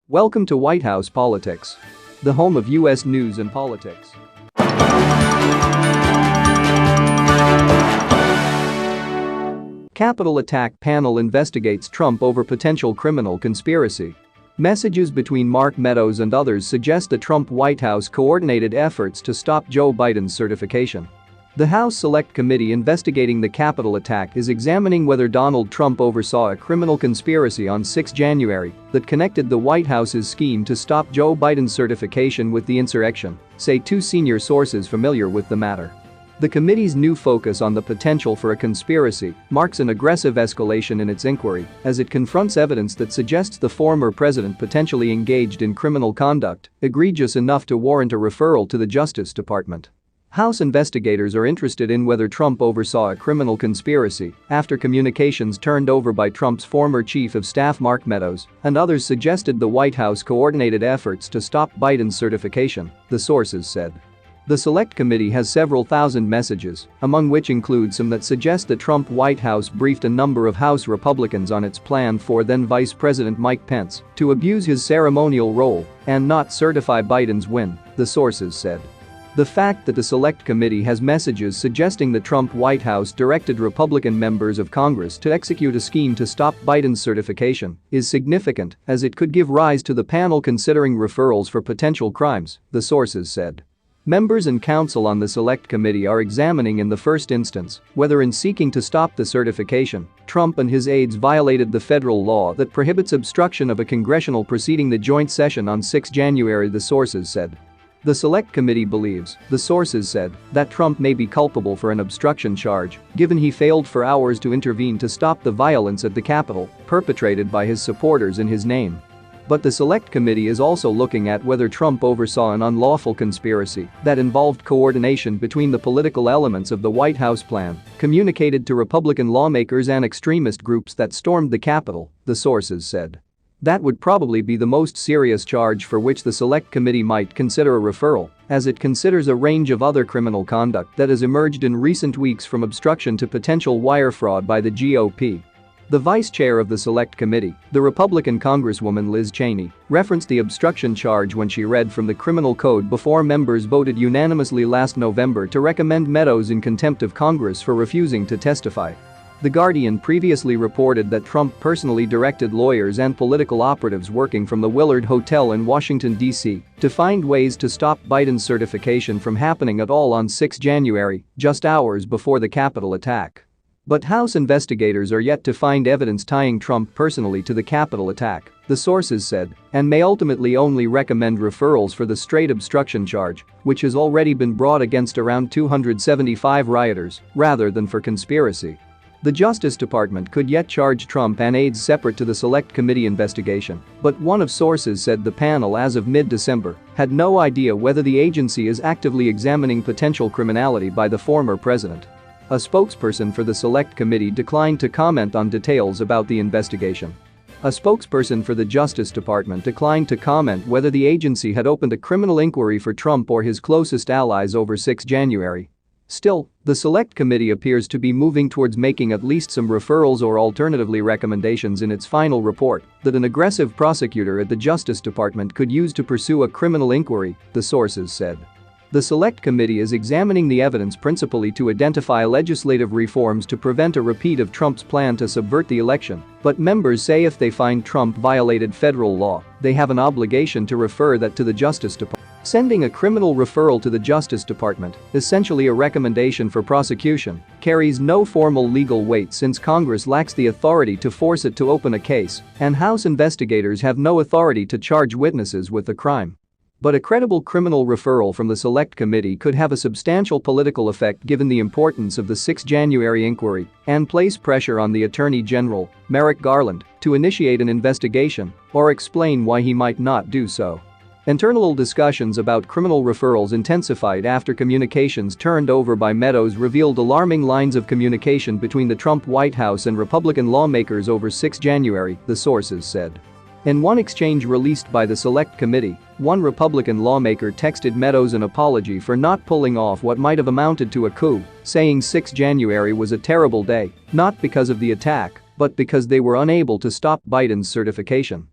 Welcome to White House Politics, the home of U.S. news and politics. Capitol attack panel investigates Trump over potential criminal conspiracy. Messages between Mark Meadows and others suggest the Trump White House coordinated efforts to stop Joe Biden's certification. The House Select Committee investigating the Capitol attack is examining whether Donald Trump oversaw a criminal conspiracy on 6 January that connected the White House's scheme to stop Joe Biden's certification with the insurrection, say two senior sources familiar with the matter. The committee's new focus on the potential for a conspiracy marks an aggressive escalation in its inquiry as it confronts evidence that suggests the former president potentially engaged in criminal conduct egregious enough to warrant a referral to the Justice Department. House investigators are interested in whether Trump oversaw a criminal conspiracy after communications turned over by Trump's former chief of staff Mark Meadows and others suggested the White House coordinated efforts to stop Biden's certification, the sources said. The Select Committee has several thousand messages, among which include some that suggest the Trump White House briefed a number of House Republicans on its plan for then Vice President Mike Pence to abuse his ceremonial role and not certify Biden's win, the sources said. The fact that the Select Committee has messages suggesting the Trump White House directed Republican members of Congress to execute a scheme to stop Biden's certification is significant as it could give rise to the panel considering referrals for potential crimes, the sources said. Members and counsel on the Select Committee are examining in the first instance whether in seeking to stop the certification, Trump and his aides violated the federal law that prohibits obstruction of a congressional proceeding, the joint session on 6 January, the sources said. The Select Committee believes, the sources said, that Trump may be culpable for an obstruction charge, given he failed for hours to intervene to stop the violence at the Capitol perpetrated by his supporters in his name. But the Select Committee is also looking at whether Trump oversaw an unlawful conspiracy that involved coordination between the political elements of the White House plan, communicated to Republican lawmakers and extremist groups that stormed the Capitol, the sources said. That would probably be the most serious charge for which the Select Committee might consider a referral, as it considers a range of other criminal conduct that has emerged in recent weeks from obstruction to potential wire fraud by the GOP. The vice chair of the Select Committee, the Republican Congresswoman Liz Cheney, referenced the obstruction charge when she read from the criminal code before members voted unanimously last November to recommend Meadows in contempt of Congress for refusing to testify. The Guardian previously reported that Trump personally directed lawyers and political operatives working from the Willard Hotel in Washington, D.C., to find ways to stop Biden's certification from happening at all on 6 January, just hours before the Capitol attack. But House investigators are yet to find evidence tying Trump personally to the Capitol attack, the sources said, and may ultimately only recommend referrals for the straight obstruction charge, which has already been brought against around 275 rioters, rather than for conspiracy. The Justice Department could yet charge Trump and aides separate to the Select Committee investigation, but one of sources said the panel as of mid-December had no idea whether the agency is actively examining potential criminality by the former president. A spokesperson for the Select Committee declined to comment on details about the investigation. A spokesperson for the Justice Department declined to comment whether the agency had opened a criminal inquiry for Trump or his closest allies over 6 January. Still, the Select Committee appears to be moving towards making at least some referrals or alternatively recommendations in its final report that an aggressive prosecutor at the Justice Department could use to pursue a criminal inquiry, the sources said. The Select Committee is examining the evidence principally to identify legislative reforms to prevent a repeat of Trump's plan to subvert the election, but members say if they find Trump violated federal law, they have an obligation to refer that to the Justice Department. Sending a criminal referral to the Justice Department, essentially a recommendation for prosecution, carries no formal legal weight since Congress lacks the authority to force it to open a case, and House investigators have no authority to charge witnesses with the crime. But a credible criminal referral from the Select Committee could have a substantial political effect given the importance of the 6 January inquiry and place pressure on the Attorney General, Merrick Garland, to initiate an investigation or explain why he might not do so. Internal discussions about criminal referrals intensified after communications turned over by Meadows revealed alarming lines of communication between the Trump White House and Republican lawmakers over 6 January, the sources said. In one exchange released by the Select Committee, one Republican lawmaker texted Meadows an apology for not pulling off what might have amounted to a coup, saying 6 January was a terrible day, not because of the attack, but because they were unable to stop Biden's certification.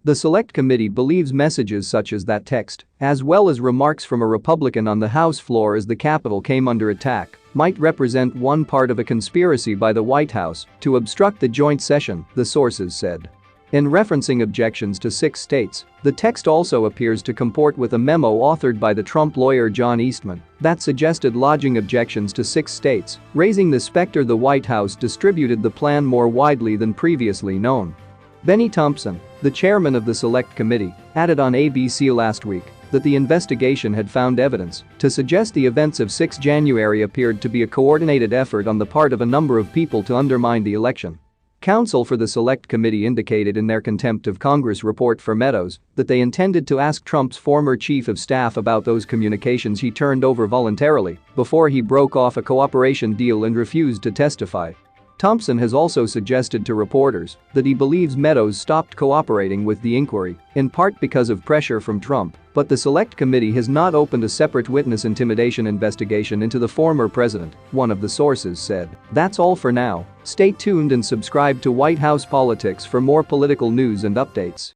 The Select Committee believes messages such as that text, as well as remarks from a Republican on the House floor as the Capitol came under attack, might represent one part of a conspiracy by the White House to obstruct the joint session, the sources said. In referencing objections to 6 states, the text also appears to comport with a memo authored by the Trump lawyer John Eastman that suggested lodging objections to 6 states, raising the specter the White House distributed the plan more widely than previously known. Benny Thompson, the chairman of the Select Committee, added on ABC last week that the investigation had found evidence to suggest the events of 6 January appeared to be a coordinated effort on the part of a number of people to undermine the election. Counsel for the Select Committee indicated in their contempt of Congress report for Meadows that they intended to ask Trump's former chief of staff about those communications he turned over voluntarily before he broke off a cooperation deal and refused to testify. Thompson has also suggested to reporters that he believes Meadows stopped cooperating with the inquiry, in part because of pressure from Trump, but the Select Committee has not opened a separate witness intimidation investigation into the former president, one of the sources said. That's all for now. Stay tuned and subscribe to White House Politics for more political news and updates.